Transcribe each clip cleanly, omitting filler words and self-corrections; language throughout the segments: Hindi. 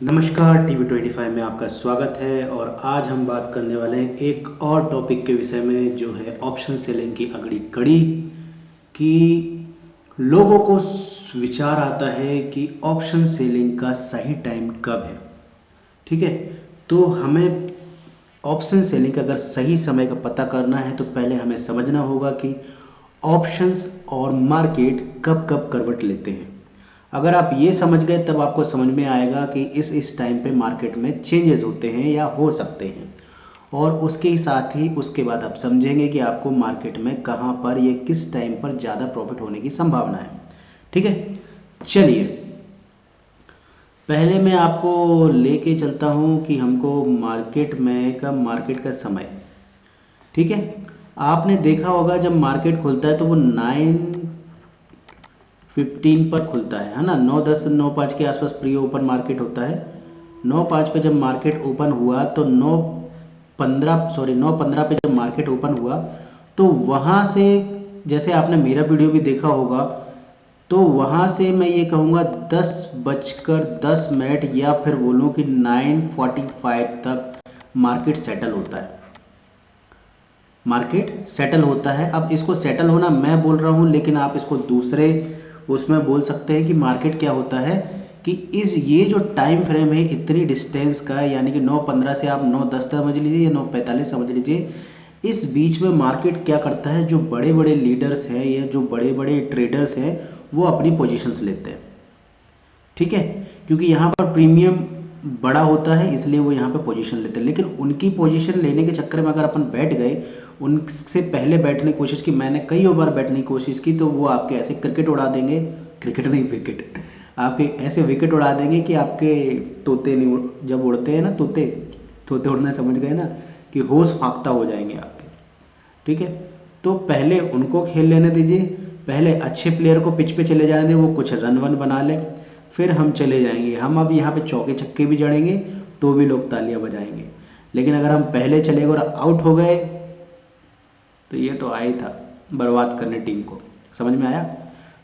नमस्कार, TV25 में आपका स्वागत है। और आज हम बात करने वाले हैं एक और टॉपिक के विषय में, जो है ऑप्शन सेलिंग की अगली कड़ी। कि लोगों को विचार आता है कि ऑप्शन सेलिंग का सही टाइम कब है। ठीक है, तो हमें ऑप्शन सेलिंग का अगर सही समय का पता करना है तो पहले हमें समझना होगा कि ऑप्शंस और मार्केट कब कब करवट लेते हैं। अगर आप ये समझ गए तब आपको समझ में आएगा कि इस टाइम पे मार्केट में चेंजेस होते हैं या हो सकते हैं। और उसके साथ ही उसके बाद आप समझेंगे कि आपको मार्केट में कहाँ पर ये किस टाइम पर ज़्यादा प्रॉफिट होने की संभावना है। ठीक है, चलिए पहले मैं आपको लेके चलता हूँ कि हमको मार्केट का समय। ठीक है, आपने देखा होगा जब मार्केट खुलता है तो वो 9:15 पर खुलता है ना। 9:10 9:05 के आसपास प्री ओपन मार्केट होता है। 9:05 पे जब मार्केट ओपन हुआ तो 9:15 पे जब मार्केट ओपन हुआ तो वहाँ से, जैसे आपने मेरा वीडियो भी देखा होगा, तो वहाँ से मैं ये कहूँगा 10:10 या फिर बोलूँ कि 9:45 तक मार्केट सेटल होता है। मार्केट सेटल होता है। अब इसको सेटल होना मैं बोल रहा हूँ, लेकिन आप इसको दूसरे उसमें बोल सकते हैं कि मार्केट क्या होता है कि ये जो टाइम फ्रेम है इतनी डिस्टेंस का, यानी कि 9:15 से आप 9:10 समझ लीजिए या 9:45 समझ लीजिए, इस बीच में मार्केट क्या करता है, जो बड़े बड़े लीडर्स हैं या जो बड़े बड़े ट्रेडर्स हैं वो अपनी पोजीशंस लेते हैं। ठीक है, क्योंकि यहाँ पर प्रीमियम बड़ा होता है इसलिए वो यहाँ पे पोजीशन लेते हैं। लेकिन उनकी पोजीशन लेने के चक्कर में अगर अपन बैठ गए, उनसे पहले बैठने की कोशिश की, मैंने कई बार बैठने की कोशिश की, तो वो आपके ऐसे क्रिकेट उड़ा देंगे, क्रिकेट नहीं विकेट, आपके ऐसे विकेट उड़ा देंगे कि आपके तोते नहीं जब उड़ते हैं ना, तोते तोते उड़ना समझ गए ना, कि होश फाख्ता हो जाएंगे आपके। ठीक है, तो पहले उनको खेल लेने दीजिए, पहले अच्छे प्लेयर को पिच पे चले जाने दे, वो कुछ रन वन बना ले, फिर हम चले जाएंगे। हम अब यहाँ पे चौके छक्के भी जड़ेंगे तो भी लोग तालियां बजाएंगे। लेकिन अगर हम पहले चले गए और आउट हो गए तो ये तो आया ही था बर्बाद करने टीम को। समझ में आया?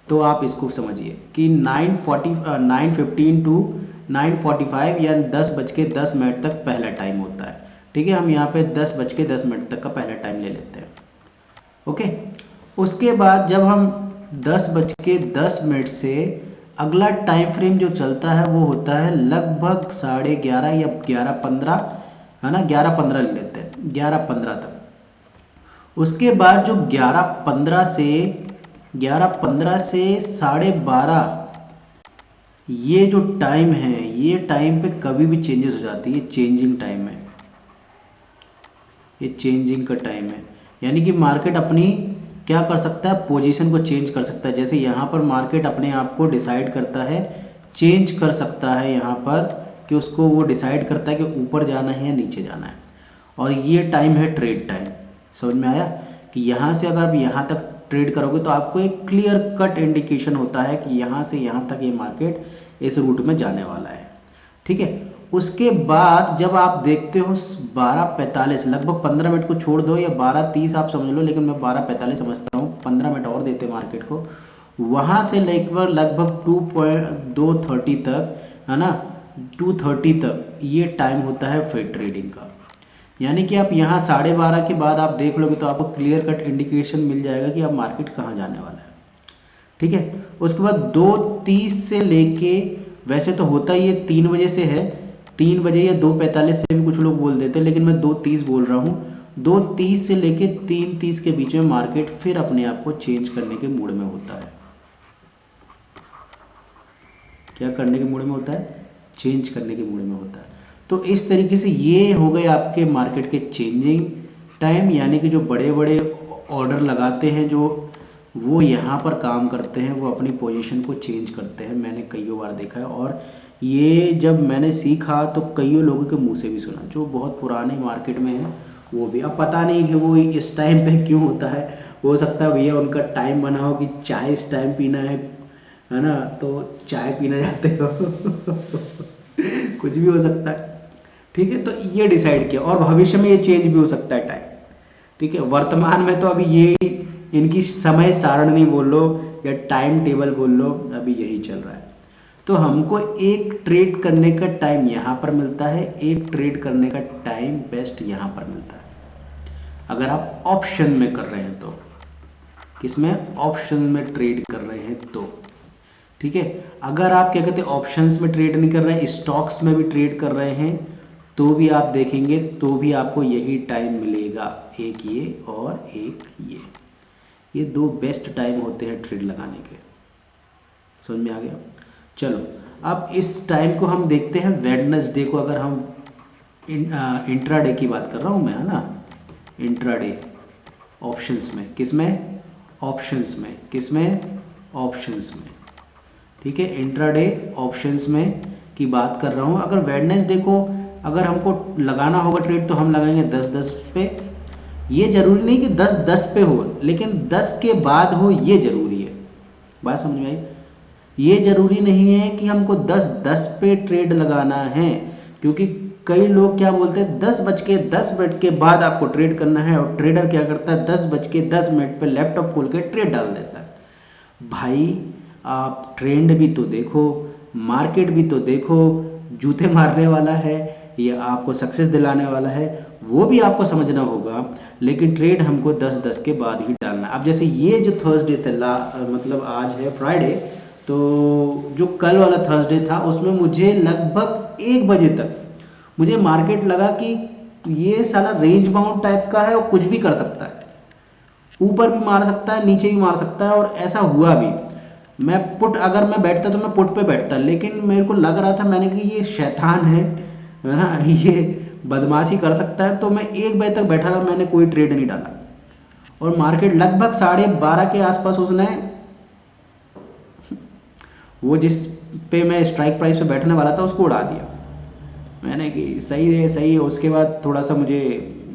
तो आप इसको समझिए कि 9:15 टू 9:45 या 10:10 तक पहला टाइम होता है। ठीक है, हम यहाँ पे 10:10 तक का पहला टाइम ले लेते हैं। ओके, उसके बाद जब हम 10:10 से अगला टाइम फ्रेम जो चलता है वो होता है लगभग 11:30 या 11:15, है ना, 11:15 ले लेते हैं, 11:15 तक। उसके बाद जो 11:15 से 12:30, ये जो टाइम है, ये टाइम पे कभी भी चेंजेस हो जाती है, चेंजिंग टाइम है, ये चेंजिंग का टाइम है। यानी कि मार्केट अपनी क्या कर सकता है, पोजीशन को चेंज कर सकता है। जैसे यहाँ पर मार्केट अपने आप को डिसाइड करता है, चेंज कर सकता है यहाँ पर, कि उसको वो डिसाइड करता है कि ऊपर जाना है या नीचे जाना है। और ये टाइम है ट्रेड टाइम। समझ में आया कि यहाँ से अगर आप यहाँ तक ट्रेड करोगे तो आपको एक क्लियर कट इंडिकेशन होता है कि यहाँ से यहाँ तक ये मार्केट इस रूट में जाने वाला है। ठीक है, उसके बाद जब आप देखते हो 12:45, लगभग 15 मिनट को छोड़ दो या 12:30 आप समझ लो, लेकिन मैं 12:45 समझता हूँ, 15 मिनट और देते मार्केट को। वहाँ से लगभग लगभग 2:30 तक, है ना, 2:30 तक ये टाइम होता है फिर ट्रेडिंग का। यानी कि आप यहाँ 12:30 के बाद आप देख लोगे तो आपको क्लियर कट इंडिकेशन मिल जाएगा कि अब मार्केट कहाँ जाने वाला है। ठीक है, उसके बाद 2:30 से लेके, वैसे तो होता ये 3 बजे से है, 3 बजे या 2:45 से भी कुछ लोग बोल देते हैं, लेकिन मैं 2:30 बोल रहा हूँ। 2:30 से लेके 3:30 के बीच में मार्केट फिर अपने आप को चेंज करने के मूड में होता है। क्या करने के मूड में होता है? चेंज करने के मूड में होता है। तो इस तरीके से ये हो गए आपके मार्केट के चेंजिंग टाइम। यानी कि जो बड़े बड़े ऑर्डर लगाते हैं, जो वो यहाँ पर काम करते हैं, वो अपनी पोजीशन को चेंज करते हैं। मैंने कई बार देखा है, और ये जब मैंने सीखा तो कई लोगों के मुंह से भी सुना, जो बहुत पुराने मार्केट में है वो भी। अब पता नहीं कि वो इस टाइम पे क्यों होता है, हो सकता है भैया उनका टाइम बना हो कि चाय इस टाइम पीना है ना, तो चाय पीना चाहते हो कुछ भी हो सकता है। ठीक है, तो ये डिसाइड किया, और भविष्य में ये चेंज भी हो सकता है टाइम। ठीक है, वर्तमान में तो अभी ये इनकी समय सारणी बोल लो या टाइम टेबल बोल लो, अभी यही चल रहा है। तो हमको एक ट्रेड करने का टाइम यहाँ पर मिलता है, एक ट्रेड करने का टाइम बेस्ट यहाँ पर मिलता है अगर आप ऑप्शन में कर रहे हैं तो। किसमें? ऑप्शन में ट्रेड कर रहे हैं तो। ठीक है, अगर आप क्या कहते हैं ऑप्शंस में ट्रेड नहीं कर रहे हैं, स्टॉक्स में भी ट्रेड कर रहे हैं, तो भी आप देखेंगे तो भी आपको यही टाइम मिलेगा, एक ये और एक ये दो बेस्ट टाइम होते हैं ट्रेड लगाने के। समझ में आ गया? चलो अब इस टाइम को हम देखते हैं वेडनेसडे को। अगर हम इंट्राडे की बात कर रहा हूँ मैं, है ना, इंट्राडे ऑप्शंस में। किसमें? ऑप्शंस में। किसमें? ऑप्शंस में। ठीक है, इंट्राडे ऑप्शंस में की बात कर रहा हूँ। अगर वेडनेसडे को अगर हमको लगाना होगा ट्रेड तो हम लगाएंगे 10-10 पे। ये जरूरी नहीं कि 10-10 पे हो, लेकिन 10 के बाद हो ये जरूरी है। बात समझ में आई? ये जरूरी नहीं है कि हमको 10-10 पे ट्रेड लगाना है, क्योंकि कई लोग क्या बोलते हैं 10:10 के बाद आपको ट्रेड करना है, और ट्रेडर क्या करता है 10:10 पे लैपटॉप खोल के ट्रेड डाल देता है। भाई आप ट्रेंड भी तो देखो, मार्केट भी तो देखो, जूते मारने वाला है या आपको सक्सेस दिलाने वाला है वो भी आपको समझना होगा, लेकिन ट्रेड हमको 10-10 के बाद ही डालना। अब जैसे ये जो थर्सडे था, मतलब आज है फ्राइडे, तो जो कल वाला थर्सडे था उसमें मुझे लगभग 1 बजे तक मुझे मार्केट लगा कि ये साला रेंज बाउंड टाइप का है और कुछ भी कर सकता है, ऊपर भी मार सकता है नीचे भी मार सकता है, और ऐसा हुआ भी। मैं पुट अगर मैं बैठता तो मैं पुट पे बैठता, लेकिन मेरे को लग रहा था, मैंने कि ये शैतान है ना, ये बदमाशी कर सकता है, तो मैं 1 बजे तक बैठा रहा, मैंने कोई ट्रेड नहीं डाला। और मार्केट लगभग 12:30 के आसपास उसने वो जिस पे मैं स्ट्राइक प्राइस पे बैठने वाला था उसको उड़ा दिया। मैंने कि सही है सही है। उसके बाद थोड़ा सा मुझे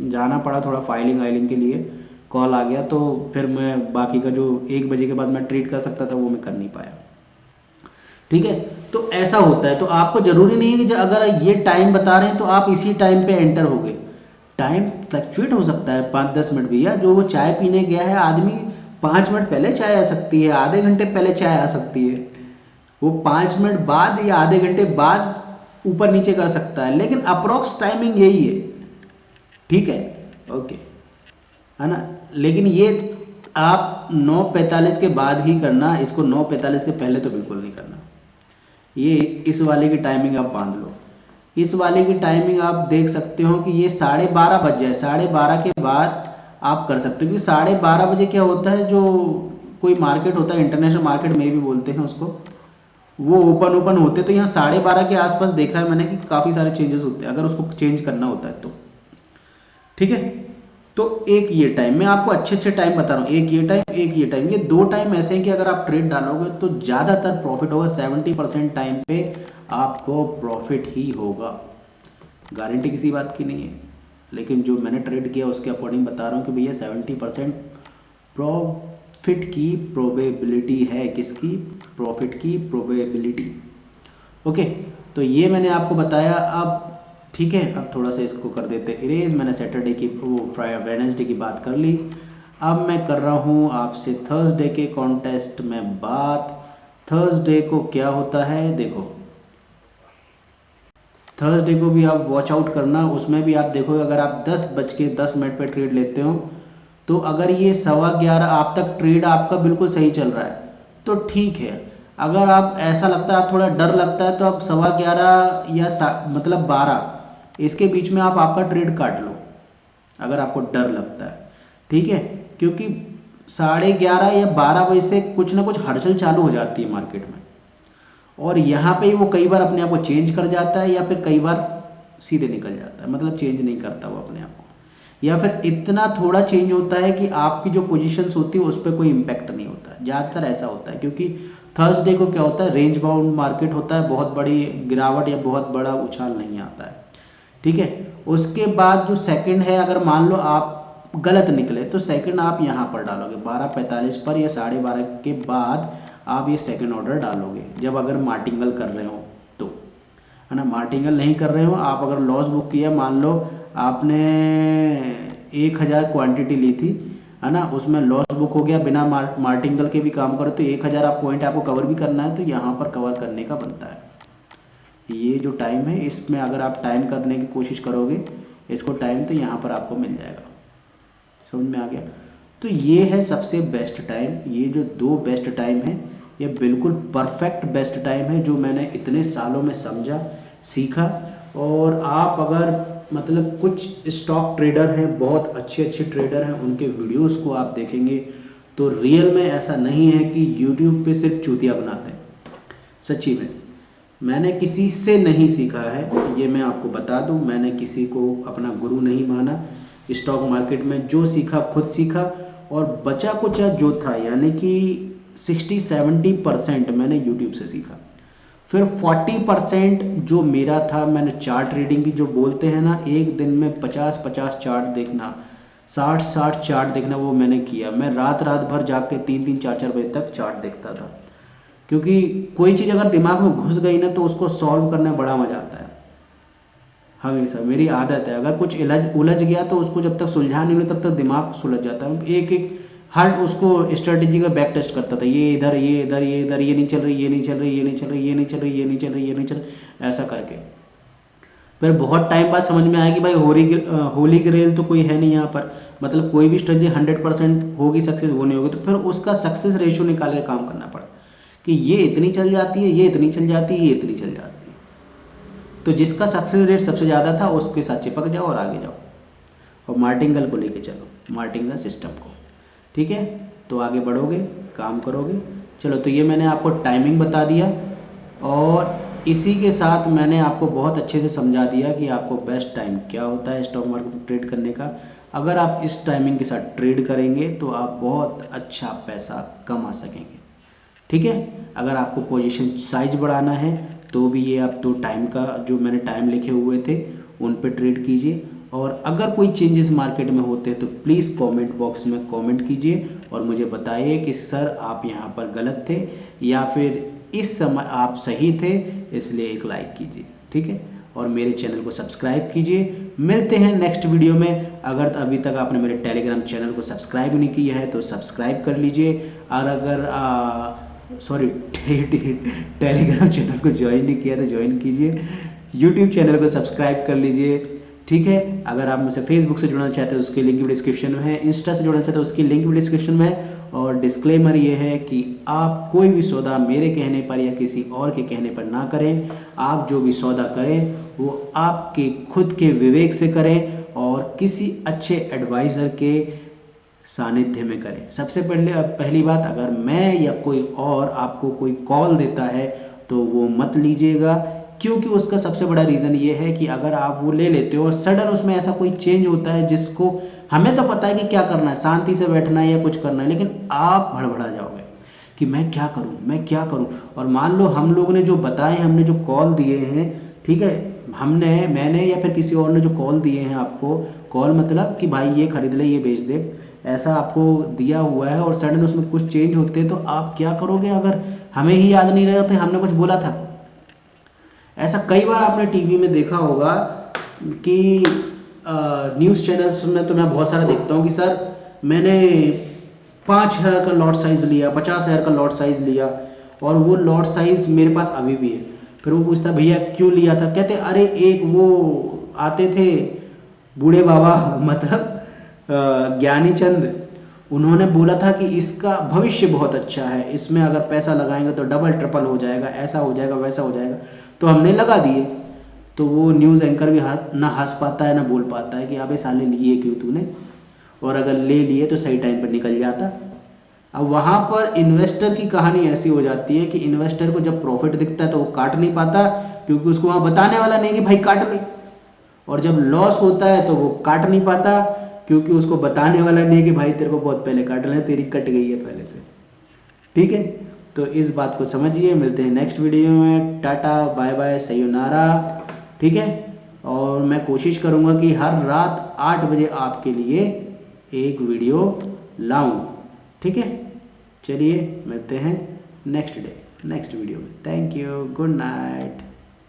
जाना पड़ा, थोड़ा फाइलिंग वाइलिंग के लिए कॉल आ गया, तो फिर मैं बाकी का जो 1 बजे के बाद मैं ट्रेड कर सकता था वो मैं कर नहीं पाया। ठीक है, तो ऐसा होता है। तो आपको ज़रूरी नहीं है कि अगर ये टाइम बता रहे हैं तो आप इसी टाइम पे एंटर हो गए। टाइम फ्लक्चुएट हो सकता है 5-10 मिनट भी। या जो वो चाय पीने गया है आदमी, 5 मिनट पहले चाय आ सकती है, आधे घंटे पहले चाय आ सकती है, वो 5 मिनट बाद या आधे घंटे बाद ऊपर नीचे कर सकता है, लेकिन अप्रोक्स टाइमिंग यही है। ठीक है, ओके, है ना। लेकिन ये आप 9:45 के बाद ही करना, इसको 9:45 के पहले तो बिल्कुल नहीं करना। ये इस वाले की टाइमिंग आप बांध लो। इस वाले की टाइमिंग आप देख सकते हो कि ये 12:30 बज जाए, 12:30 के बाद आप कर सकते हो, क्योंकि 12:30 बजे क्या होता है, जो कोई मार्केट होता है, इंटरनेशनल मार्केट में भी बोलते हैं उसको, वो ओपन होते, तो यहाँ 12:30 के आसपास देखा है मैंने कि काफ़ी सारे चेंजेस होते हैं, अगर उसको चेंज करना होता है तो। ठीक है, तो एक ये टाइम, मैं आपको अच्छे टाइम बता रहा हूँ, एक ये टाइम एक ये टाइम, ये 2 टाइम ऐसे हैं कि अगर आप ट्रेड डालोगे तो ज़्यादातर प्रॉफिट होगा। 70% टाइम पे आपको प्रॉफिट ही होगा, गारंटी किसी बात की नहीं है, लेकिन जो मैंने ट्रेड किया उसके अकॉर्डिंग बता रहा हूँ कि भैया 70% प्रॉफिट की प्रोबेबिलिटी है। किसकी? प्रॉफिट की प्रोबेबिलिटी। ओके, तो ये मैंने आपको बताया। अब ठीक है, अब थोड़ा सा इसको कर देते इरेज। मैंने सैटरडे की वेडनेसडे की बात कर ली, अब मैं कर रहा हूँ आपसे थर्सडे के कॉन्टेस्ट में बात। थर्सडे को क्या होता है देखो, थर्सडे को भी आप वॉच आउट करना, उसमें भी आप देखोगे अगर आप 10:10 पे ट्रेड लेते हो, तो अगर ये 11:15 आप तक ट्रेड आपका बिल्कुल सही चल रहा है तो ठीक है। अगर आप ऐसा लगता है, आप थोड़ा डर लगता है, तो आप 11:15 या मतलब 12 इसके बीच में आप आपका ट्रेड काट लो, अगर आपको डर लगता है। ठीक है, क्योंकि 11:30 या 12 बजे से कुछ ना कुछ हलचल चालू हो जाती है मार्केट में, और यहाँ पे वो कई बार अपने आप को चेंज कर जाता है, या फिर कई बार सीधे निकल जाता है, मतलब चेंज नहीं करता वो अपने आप को, या फिर इतना थोड़ा चेंज होता है कि आपकी जो पोजीशंस होती है उस पर कोई इम्पैक्ट नहीं होता। ज़्यादातर ऐसा होता है, क्योंकि थर्सडे को क्या होता है, रेंज बाउंड मार्केट होता है, बहुत बड़ी गिरावट या बहुत बड़ा उछाल नहीं आता है। ठीक है, उसके बाद जो सेकंड है, अगर मान लो आप गलत निकले तो सेकंड आप यहाँ पर डालोगे 12:45 पर या 12:30 के बाद आप ये सेकंड ऑर्डर डालोगे, जब अगर मार्टिंगल कर रहे हो तो, है ना। मार्टिंगल नहीं कर रहे हो आप, अगर लॉस बुक किया, मान लो आपने 1000 क्वांटिटी ली थी, है ना, उसमें लॉस बुक हो गया, बिना मार्टिंगल के भी काम करो तो 1000 आप पॉइंट आपको कवर भी करना है तो यहाँ पर कवर करने का बनता है। ये जो टाइम है इसमें अगर आप टाइम करने की कोशिश करोगे इसको टाइम, तो यहाँ पर आपको मिल जाएगा। समझ में आ गया? तो ये है सबसे बेस्ट टाइम। ये जो 2 बेस्ट टाइम है ये बिल्कुल परफेक्ट बेस्ट टाइम है जो मैंने इतने सालों में समझा, सीखा। और आप अगर मतलब कुछ स्टॉक ट्रेडर हैं, बहुत अच्छे अच्छे ट्रेडर हैं, उनके वीडियोस को आप देखेंगे तो रियल में ऐसा नहीं है कि यूट्यूब पे सिर्फ चूतिया बनाते हैं। सच्ची में मैंने किसी से नहीं सीखा है, ये मैं आपको बता दूं। मैंने किसी को अपना गुरु नहीं माना। स्टॉक मार्केट में जो सीखा खुद सीखा, और बचा कुचा जो था यानी कि 60-70% मैंने यूट्यूब से सीखा। फिर 40% जो मेरा था, मैंने चार्ट रीडिंग की जो बोलते हैं ना, एक दिन में 50-50 चार्ट देखना, 60-60 चार्ट देखना, वो मैंने किया। मैं रात रात भर जाग के 3-3 4-4 बजे तक चार्ट देखता था, क्योंकि कोई चीज़ अगर दिमाग में घुस गई ना तो उसको सॉल्व करने में बड़ा मज़ा आता है। हमेशा मेरी आदत है, अगर कुछ उलझ गया तो उसको जब तक सुलझा नहीं तब तक दिमाग सुलझ जाता है। एक एक हर उसको स्ट्रेटेजी का बैक टेस्ट करता था, ये इधर, ये इधर, ये इधर, ये नहीं चल रही, ये नहीं चल रही, ये नहीं चल रही, ये नहीं चल रही, ये नहीं चल रही, ये नहीं चल रही, ऐसा करके फिर बहुत टाइम बाद समझ में आया कि भाई होली ग्रेल तो कोई है नहीं यहाँ पर। मतलब कोई भी स्ट्रेटजी 100% होगी सक्सेस, वो नहीं होगी। तो फिर उसका सक्सेस रेशियो निकाल के काम करना पड़ा कि ये इतनी चल जाती है, ये इतनी चल जाती है, ये इतनी चल जाती है। तो जिसका सक्सेस रेट सबसे ज़्यादा था उसके साथ चिपक जाओ और आगे जाओ, और मार्टिंगल को लेके चलो, मार्टिंगल सिस्टम को। ठीक है, तो आगे बढ़ोगे, काम करोगे। चलो, तो ये मैंने आपको टाइमिंग बता दिया, और इसी के साथ मैंने आपको बहुत अच्छे से समझा दिया कि आपको बेस्ट टाइम क्या होता है स्टॉक मार्केट में ट्रेड करने का। अगर आप इस टाइमिंग के साथ ट्रेड करेंगे तो आप बहुत अच्छा पैसा कमा सकेंगे। ठीक है, अगर आपको पोजीशन साइज बढ़ाना है तो भी ये आप 2 टाइम का जो मैंने टाइम लिखे हुए थे उन पे ट्रेड कीजिए। और अगर कोई चेंजेस मार्केट में होते हैं तो प्लीज़ कमेंट बॉक्स में कमेंट कीजिए और मुझे बताइए कि सर आप यहाँ पर गलत थे या फिर इस समय आप सही थे, इसलिए एक लाइक कीजिए। ठीक है, और मेरे चैनल को सब्सक्राइब कीजिए। मिलते हैं नेक्स्ट वीडियो में। अगर अभी तक आपने मेरे टेलीग्राम चैनल को सब्सक्राइब नहीं किया है तो सब्सक्राइब कर लीजिए, और अगर टेलीग्राम चैनल को ज्वाइन नहीं किया तो ज्वाइन कीजिए, यूट्यूब चैनल को सब्सक्राइब कर लीजिए। ठीक है, अगर आप मुझसे फेसबुक से जुड़ना चाहते हैं तो उसकी लिंक भी डिस्क्रिप्शन में है, इंस्टा से जुड़ना चाहते हैं उसकी लिंक भी डिस्क्रिप्शन में है। और डिस्क्लेमर ये है कि आप कोई भी सौदा मेरे कहने पर या किसी और के कहने पर ना करें। आप जो भी सौदा करें वो आपके खुद के विवेक से करें और किसी अच्छे एडवाइज़र के सानिध्य में करें। सबसे पहली बात, अगर मैं या कोई और आपको कोई कॉल देता है तो वो मत लीजिएगा, क्योंकि उसका सबसे बड़ा रीज़न ये है कि अगर आप वो ले लेते हो और सडन उसमें ऐसा कोई चेंज होता है जिसको हमें तो पता है कि क्या करना है, शांति से बैठना है या कुछ करना है, लेकिन आप भड़बड़ा जाओगे कि मैं क्या करूं, मैं क्या करूं। और मान लो हम लोगों ने जो बताए, हमने जो कॉल दिए हैं, ठीक है, मैंने या फिर किसी और ने जो कॉल दिए हैं आपको, कॉल मतलब कि भाई ये खरीद ले, ये बेच दे, ऐसा आपको दिया हुआ है, और सडन उसमें कुछ चेंज होते हैं तो आप क्या करोगे? अगर हमें ही याद नहीं रहता हमने कुछ बोला था। ऐसा कई बार आपने टीवी में देखा होगा कि न्यूज़ चैनल्स में तो मैं बहुत सारा देखता हूँ कि सर मैंने 5000 का लॉट साइज़ लिया, 50,000 का लॉट साइज़ लिया, और वो लॉट साइज़ मेरे पास अभी भी है। फिर वो पूछता भैया क्यों लिया था? कहते अरे एक वो आते थे बूढ़े बाबा, मतलब ज्ञानी चंद, उन्होंने बोला था कि इसका भविष्य बहुत अच्छा है, इसमें अगर पैसा लगाएंगे तो डबल ट्रिपल हो जाएगा, ऐसा हो जाएगा, वैसा हो जाएगा, तो हमने लगा दिए। तो वो न्यूज़ एंकर भी ना हंस पाता है ना बोल पाता है कि अबे साले लिए क्यों तूने, और अगर ले लिए तो सही टाइम पर निकल जाता। अब वहाँ पर इन्वेस्टर की कहानी ऐसी हो जाती है कि इन्वेस्टर को जब प्रॉफिट दिखता है तो वो काट नहीं पाता, क्योंकि उसको वहाँ बताने वाला नहीं कि भाई काट ले, और जब लॉस होता है तो वो काट नहीं पाता क्योंकि उसको बताने वाला नहीं कि भाई तेरे को बहुत पहले काट लें, तेरी कट गई है पहले से। ठीक है, तो इस बात को समझिए। मिलते हैं नेक्स्ट वीडियो में। टाटा, बाय बाय, सयोनारा। ठीक है, और मैं कोशिश करूँगा कि हर रात 8 बजे आपके लिए एक वीडियो लाऊं। ठीक है, चलिए मिलते हैं नेक्स्ट वीडियो में। Thank you, good night.